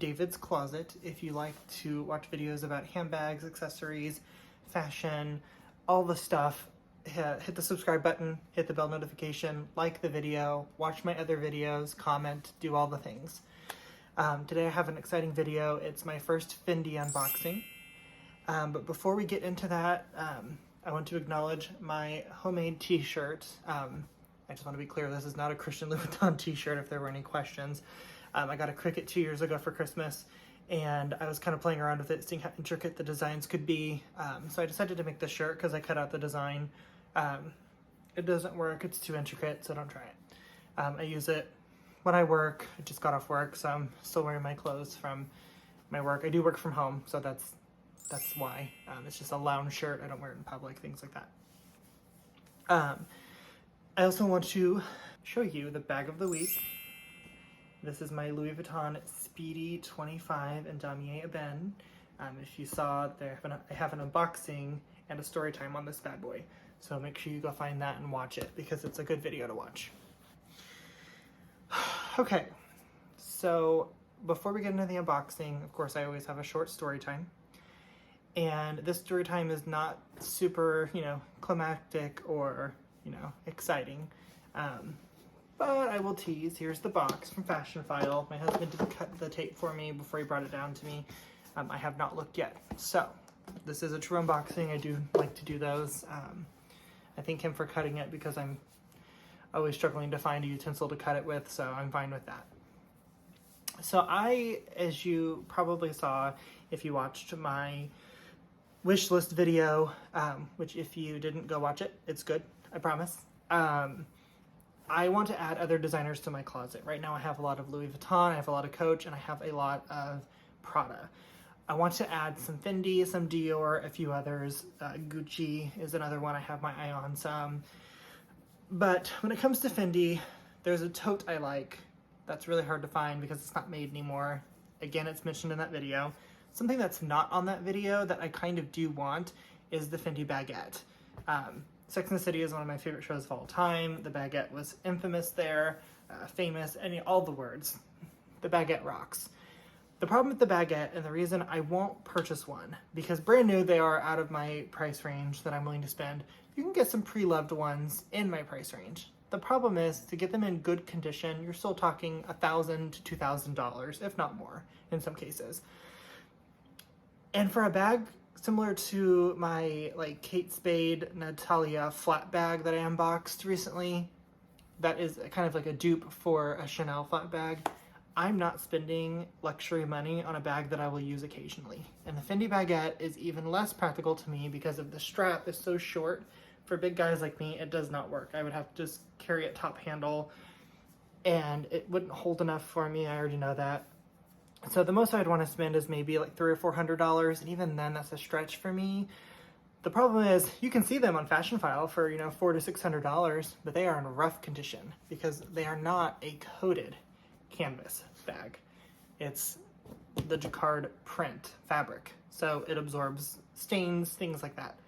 David's Closet. If you like to watch videos about handbags, accessories, fashion, all the stuff, hit the subscribe button, hit the bell notification, like the video, watch my other videos, comment, do all the things. Today I have an exciting video. It's my first Fendi unboxing. But before we get into that, I want to acknowledge my homemade t-shirt. I just want to be clear, this is not a Christian Vuitton t-shirt if there were any questions. I got a Cricut 2 years ago for Christmas, and I was kind of playing around with it, seeing how intricate the designs could be. So I decided to make this shirt because I cut out the design. It doesn't work, it's too intricate, so don't try it. I use it when I work. I just got off work, so I'm still wearing my clothes from my work. I do work from home, so that's why. It's just a lounge shirt. I don't wear it in public, things like that. I also want to show you the bag of the week. This is my Louis Vuitton Speedy 25 in Damier Ebene. If you saw, I have an unboxing and a story time on this bad boy. So make sure you go find that and watch it because it's a good video to watch. Okay, so before we get into the unboxing, of course, I always have a short story time. And this story time is not super, climactic or, exciting. But I will tease. Here's the box from FASHIONPHILE. My husband did cut the tape for me before he brought it down to me. I have not looked yet. So, this is a true unboxing. I do like to do those. I thank him for cutting it because I'm always struggling to find a utensil to cut it with, so I'm fine with that. So as you probably saw, if you watched my wish list video, which if you didn't, go watch it. It's good, I promise. I want to add other designers to my closet. Right now I have a lot of Louis Vuitton, I have a lot of Coach, and I have a lot of Prada. I want to add some Fendi, some Dior, a few others. Gucci is another one I have my eye on some. But when it comes to Fendi, there's a tote I like that's really hard to find because it's not made anymore. Again, it's mentioned in that video. Something that's not on that video that I kind of do want is the Fendi baguette. Sex and the City is one of my favorite shows of all time. The baguette was infamous there, famous, all the words. The baguette rocks. The problem with the baguette, and the reason I won't purchase one, because brand new they are out of my price range that I'm willing to spend. You can get some pre-loved ones in my price range. The problem is, to get them in good condition, you're still talking $1,000 to $2,000, if not more, in some cases. And for a bag similar to my Kate Spade Natalia flat bag that I unboxed recently, that is kind of like a dupe for a Chanel flat bag, I'm not spending luxury money on a bag that I will use occasionally. And the Fendi baguette is even less practical to me because of the strap is so short. For big guys like me, it does not work. I would have to just carry it top handle, and it wouldn't hold enough for me. I already know that. So the most I'd want to spend is maybe like $300 or $400, and even then, that's a stretch for me. The problem is, you can see them on FASHIONPHILE for $400 to $600, but they are in rough condition because they are not a coated canvas bag. It's the jacquard print fabric, so it absorbs stains, things like that.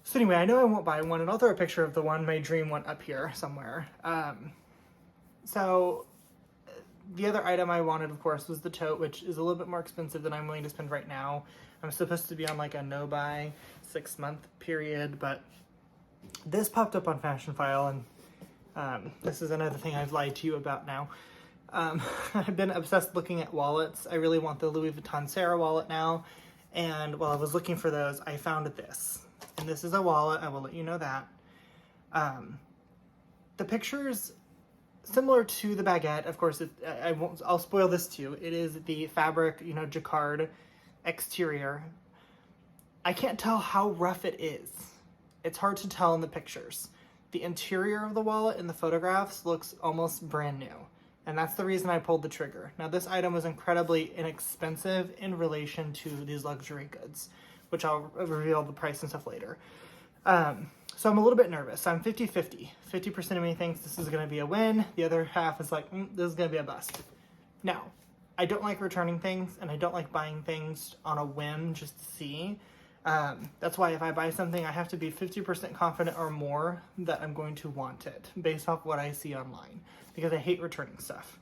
So anyway, I know I won't buy one, and I'll throw a picture of the one, my dream one, up here somewhere. So the other item I wanted, of course, was the tote, which is a little bit more expensive than I'm willing to spend right now. I'm supposed to be on like a no-buy 6-month period, but this popped up on FASHIONPHILE, and this is another thing I've lied to you about now. I've been obsessed looking at wallets. I really want the Louis Vuitton Sarah wallet now, and while I was looking for those, I found this. And this is a wallet, I will let you know that. The pictures, similar to the baguette, of course, I'll spoil this too. It is the fabric, jacquard exterior. I can't tell how rough it is. It's hard to tell in the pictures. The interior of the wallet in the photographs looks almost brand new. And that's the reason I pulled the trigger. Now, this item was incredibly inexpensive in relation to these luxury goods, which I'll reveal the price and stuff later. So I'm a little bit nervous. I'm 50-50. 50% of me thinks this is going to be a win. The other half is like, this is going to be a bust. Now, I don't like returning things, and I don't like buying things on a whim just to see. That's why if I buy something, I have to be 50% confident or more that I'm going to want it based off what I see online, because I hate returning stuff.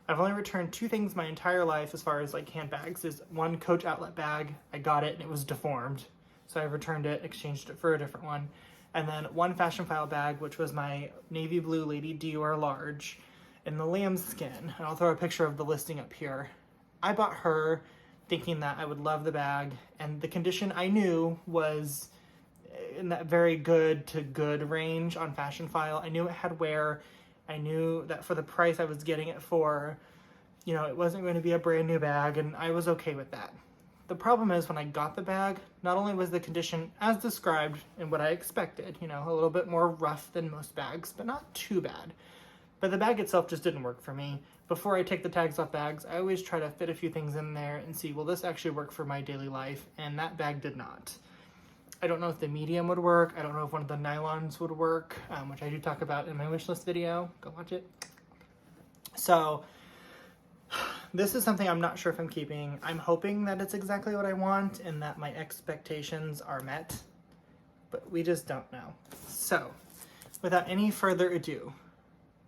I've only returned 2 things my entire life as far as like handbags. Is one Coach outlet bag. I got it and it was deformed, so I returned it, exchanged it for a different one. And then one FASHIONPHILE bag, which was my navy blue Lady Dior large in the lambskin. And I'll throw a picture of the listing up here. I bought her thinking that I would love the bag, and the condition I knew was in that very good to good range on FASHIONPHILE. I knew it had wear. I knew that for the price I was getting it for, you know, it wasn't going to be a brand new bag, and I was okay with that. The problem is when I got the bag, not only was the condition as described and what I expected, you know, a little bit more rough than most bags, but not too bad. But the bag itself just didn't work for me. Before I take the tags off bags, I always try to fit a few things in there and see, will this actually work for my daily life? And that bag did not. I don't know if the medium would work. I don't know if one of the nylons would work, which I do talk about in my wishlist video. Go watch it. So this is something I'm not sure if I'm keeping. I'm hoping that it's exactly what I want and that my expectations are met, but we just don't know. So without any further ado,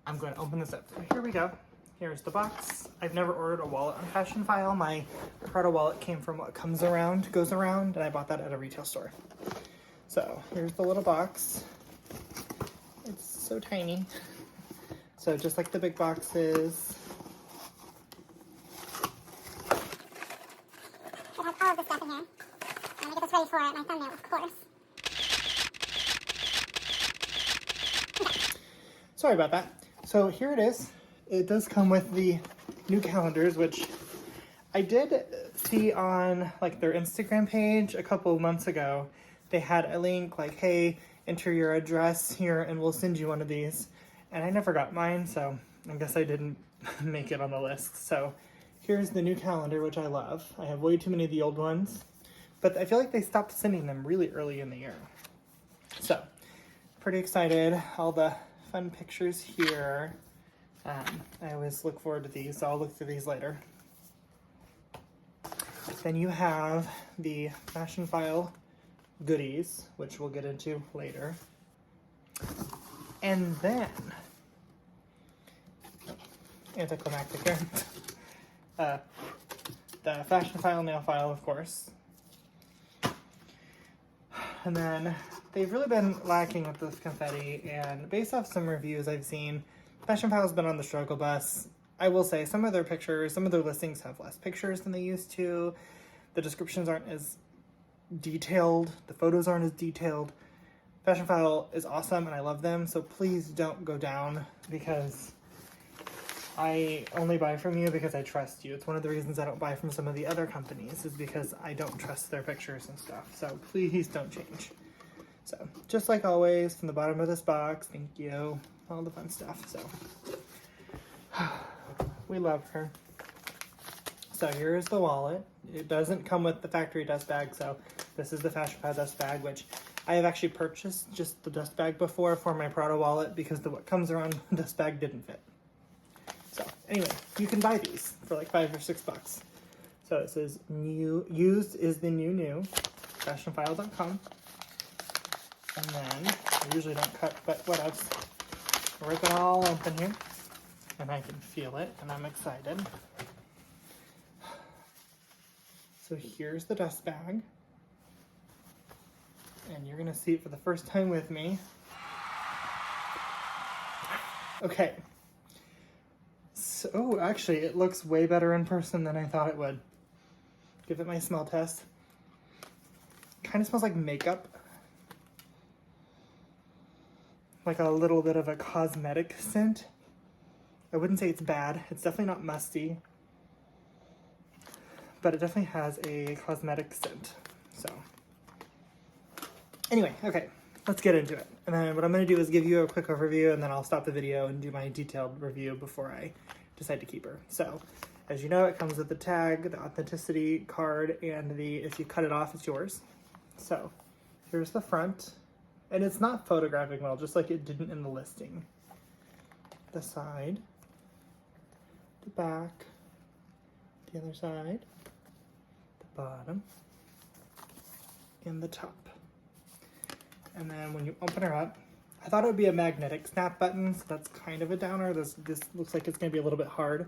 I'm going to open this up. So here we go. Here's the box. I've never ordered a wallet on FASHIONPHILE. My Prada wallet came from what comes around, goes around, and I bought that at a retail store. So here's the little box. It's so tiny. So just like the big boxes. It has all of this stuff in here. I'm gonna get this ready for my thumbnail, of course. Okay. Sorry about that. So here it is. It does come with the new calendars, which I did see on like their Instagram page a couple of months ago. They had a link like, hey, enter your address here and we'll send you one of these. And I never got mine, so I guess I didn't make it on the list. So here's the new calendar, which I love. I have way too many of the old ones, but I feel like they stopped sending them really early in the year. So pretty excited. All the fun pictures here. I always look forward to these, so I'll look through these later. Then you have the FASHIONPHILE goodies, which we'll get into later. And then, anticlimactic here, the FASHIONPHILE nail file, of course. And then they've really been lacking with this confetti, and based off some reviews I've seen, FASHIONPHILE's been on the struggle bus. I will say some of their pictures, some of their listings have less pictures than they used to. The descriptions aren't as detailed. The photos aren't as detailed. FASHIONPHILE is awesome and I love them, so please don't go down because I only buy from you because I trust you. It's one of the reasons I don't buy from some of the other companies is because I don't trust their pictures and stuff. So please don't change. So just like always, from the bottom of this box, thank you. All the fun stuff. So we love her. So here's the wallet. It doesn't come with the factory dust bag, so this is the FASHIONPHILE dust bag, which I have actually purchased just the dust bag before for my Prada wallet because what comes around the dust bag didn't fit. So anyway, you can buy these for like $5 or $6. So it says new, used is the new, fashionphile.com. And then, I usually don't cut, but what else? Rip it all open here, and I can feel it, and I'm excited. So here's the dust bag, and you're gonna see it for the first time with me. Okay. So, actually, it looks way better in person than I thought it would. Give it my smell test. Kind of smells like makeup. Like a little bit of a cosmetic scent. I wouldn't say it's bad. It's definitely not musty. But it definitely has a cosmetic scent. So, anyway, okay, let's get into it. And then what I'm going to do is give you a quick overview, and then I'll stop the video and do my detailed review before I decide to keep her. So, as you know, it comes with the tag, the authenticity card, and if you cut it off, it's yours. So, here's the front. And it's not photographing well, just like it didn't in the listing. The side, the back, the other side, the bottom, and the top. And then when you open her up, I thought it would be a magnetic snap button, so that's kind of a downer. This looks like it's going to be a little bit hard.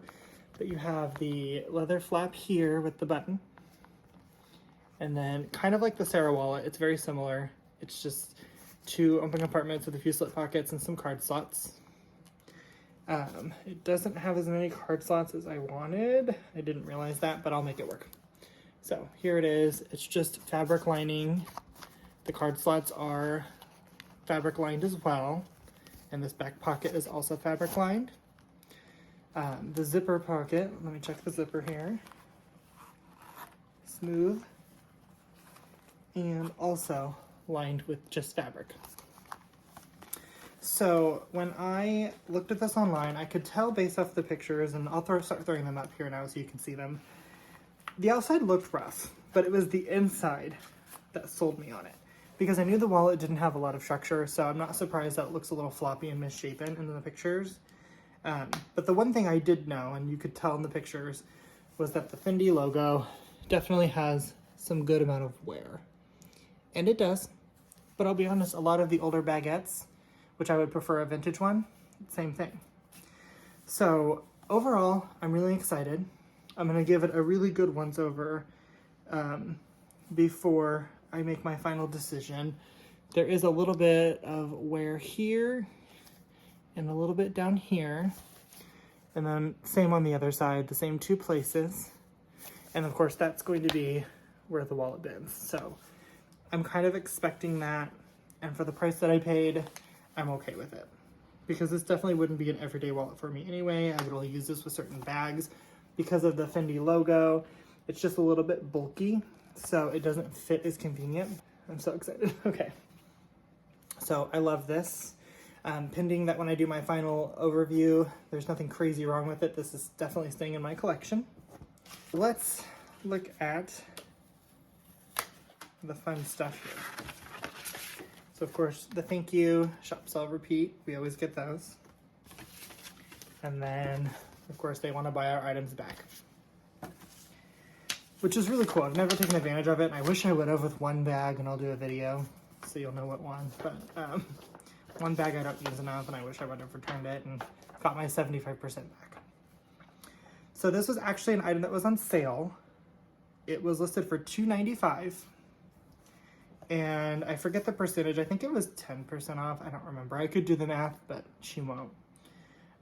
But you have the leather flap here with the button. And then kind of like the Sarah wallet, it's very similar. It's just 2 open compartments with a few slip pockets and some card slots. It doesn't have as many card slots as I wanted. I didn't realize that, but I'll make it work. So here it is. It's just fabric lining. The card slots are fabric lined as well. And this back pocket is also fabric lined. The zipper pocket, let me check the zipper here. Smooth. And also lined with just fabric. So when I looked at this online, I could tell based off the pictures, and I'll start throwing them up here now so you can see them. The outside looked rough, but it was the inside that sold me on it. Because I knew the wallet didn't have a lot of structure, so I'm not surprised that it looks a little floppy and misshapen in the pictures. But the one thing I did know, and you could tell in the pictures, was that the Fendi logo definitely has some good amount of wear. And it does. But I'll be honest, a lot of the older baguettes, which I would prefer a vintage one, same thing. So overall, I'm really excited. I'm gonna give it a really good once over before I make my final decision. There is a little bit of wear here and a little bit down here. And then same on the other side, the same 2 places. And of course, that's going to be where the wallet bends. So I'm kind of expecting that. And for the price that I paid, I'm okay with it. Because this definitely wouldn't be an everyday wallet for me anyway. I would only use this with certain bags. Because of the Fendi logo, it's just a little bit bulky, so it doesn't fit as convenient. I'm so excited. Okay. So I love this. Pending that when I do my final overview, there's nothing crazy wrong with it. This is definitely staying in my collection. Let's look at the fun stuff here. So of course, the thank you, shop, sell, repeat. We always get those. And then, of course, they want to buy our items back. Which is really cool. I've never taken advantage of it, and I wish I would have with one bag, and I'll do a video so you'll know what one. But one bag I don't use enough, and I wish I would have returned it and got my 75% back. So this was actually an item that was on sale. It was listed for $2.95. And I forget the percentage. I think it was 10% off. I don't remember. I could do the math, but she won't.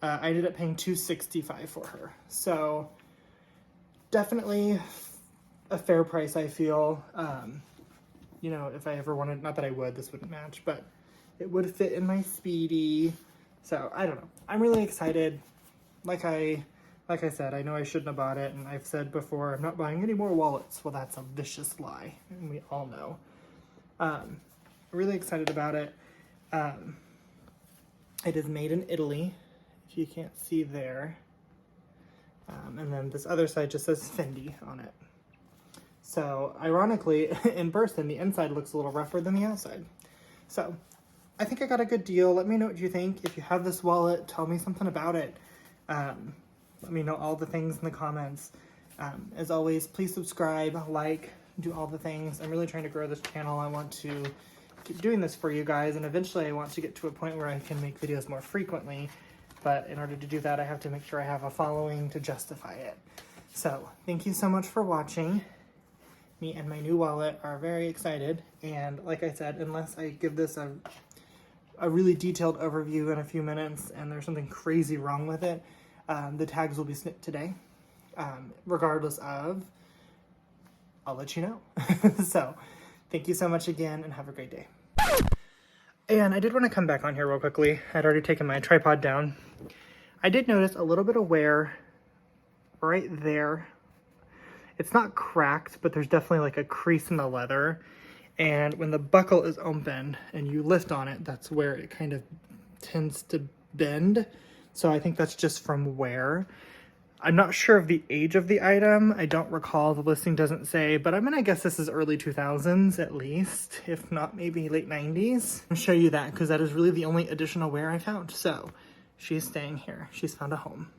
I ended up paying $2.65 for her. So definitely a fair price, I feel. You know, if I ever wanted, not that I would, this wouldn't match, but it would fit in my Speedy. So I don't know. I'm really excited. Like I said, I know I shouldn't have bought it, and I've said before, I'm not buying any more wallets. Well, that's a vicious lie, and we all know. Really excited about it. It is made in Italy, if you can't see there. And then this other side just says Fendi on it. So ironically, in person, the inside looks a little rougher than the outside. So I think I got a good deal. Let me know what you think. If you have this wallet, tell me something about it. Let me know all the things in the comments. As always, please subscribe, like, do all the things. I'm really trying to grow this channel. I want to keep doing this for you guys, and eventually I want to get to a point where I can make videos more frequently. But in order to do that, I have to make sure I have a following to justify it. So thank you so much for watching. Me and my new wallet are very excited. And like I said, unless I give this a really detailed overview in a few minutes and there's something crazy wrong with it, the tags will be snipped today. Regardless of, I'll let you know. So thank you so much again, and have a great day. And I did want to come back on here real quickly. I'd already taken my tripod down. I did notice a little bit of wear right there. It's not cracked, but there's definitely like a crease in the leather. And when the buckle is open and you lift on it, that's where it kind of tends to bend. So I think that's just from wear. I'm not sure of the age of the item. I don't recall. The listing doesn't say, but I'm gonna guess this is early 2000s at least, if not maybe late 90s. I'll show you that because that is really the only additional wear I found. So she's staying here. She's found a home.